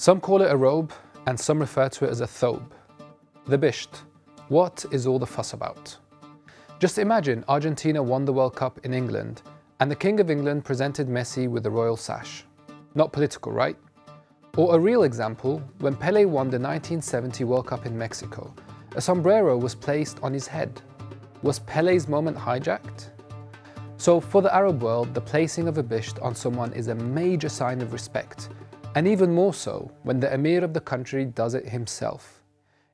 Some call it a robe and some refer to it as a thobe. The Bisht. What is all the fuss about? Just imagine Argentina won the World Cup in England and the King of England presented Messi with the royal sash. Not political, right? Or a real example, when Pelé won the 1970 World Cup in Mexico, a sombrero was placed on his head. Was Pelé's moment hijacked? So for the Arab world, the placing of a bisht on someone is a major sign of respect, and even more so when the emir of the country does it himself.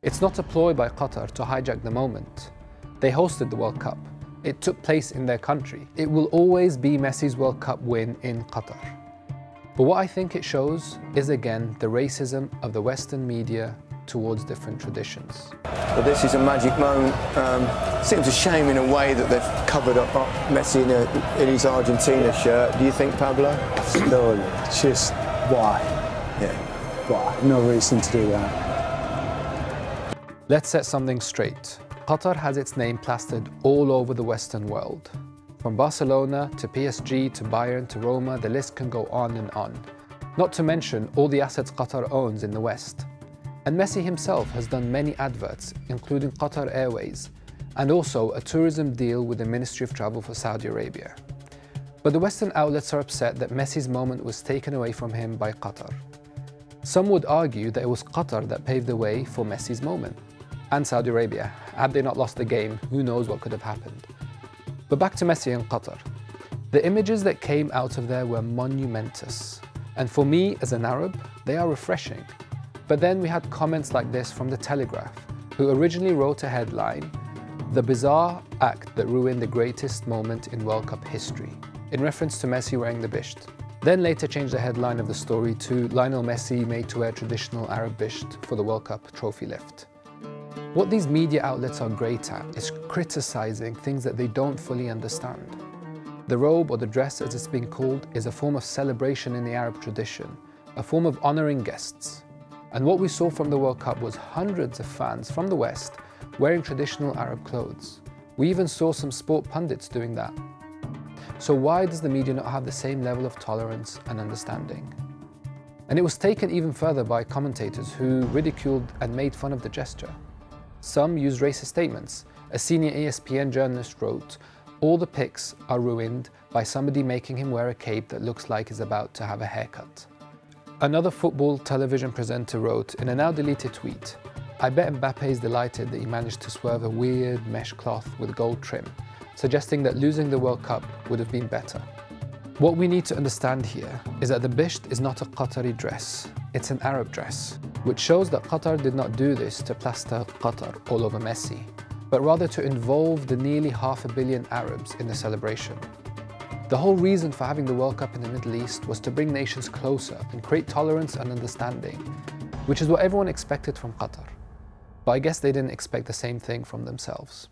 It's not a ploy by Qatar to hijack the moment. They hosted the World Cup. It took place in their country. It will always be Messi's World Cup win in Qatar. But what I think it shows is again the racism of the Western media towards different traditions. But this is a magic moment. Seems a shame in a way that they've covered up Messi in his Argentina shirt. Do you think, Pablo? No, just why? Yeah. Why? No reason to do that. Let's set something straight. Qatar has its name plastered all over the Western world. From Barcelona to PSG to Bayern to Roma, the list can go on and on. Not to mention all the assets Qatar owns in the West. And Messi himself has done many adverts, including Qatar Airways, and also a tourism deal with the Ministry of Travel for Saudi Arabia. But the Western outlets are upset that Messi's moment was taken away from him by Qatar. Some would argue that it was Qatar that paved the way for Messi's moment, and Saudi Arabia. Had they not lost the game, who knows what could have happened. But back to Messi and Qatar. The images that came out of there were monumentous. And for me, as an Arab, they are refreshing. But then we had comments like this from The Telegraph, who originally wrote a headline, "The bizarre act that ruined the greatest moment in World Cup history," in reference to Messi wearing the bisht. Then later changed the headline of the story to "Lionel Messi made to wear traditional Arab bisht for the World Cup trophy lift." What these media outlets are great at is criticizing things that they don't fully understand. The robe, or the dress as it's been called, is a form of celebration in the Arab tradition, a form of honoring guests. And what we saw from the World Cup was hundreds of fans from the West wearing traditional Arab clothes. We even saw some sport pundits doing that. So why does the media not have the same level of tolerance and understanding? And it was taken even further by commentators who ridiculed and made fun of the gesture. Some used racist statements. A senior ESPN journalist wrote, "All the pics are ruined by somebody making him wear a cape that looks like he's about to have a haircut." Another football television presenter wrote in a now deleted tweet, "I bet Mbappe is delighted that he managed to swerve a weird mesh cloth with gold trim, suggesting that losing the World Cup would have been better." What we need to understand here is that the bisht is not a Qatari dress, it's an Arab dress, which shows that Qatar did not do this to plaster Qatar all over Messi, but rather to involve the nearly 500 million Arabs in the celebration. The whole reason for having the World Cup in the Middle East was to bring nations closer and create tolerance and understanding, which is what everyone expected from Qatar. But I guess they didn't expect the same thing from themselves.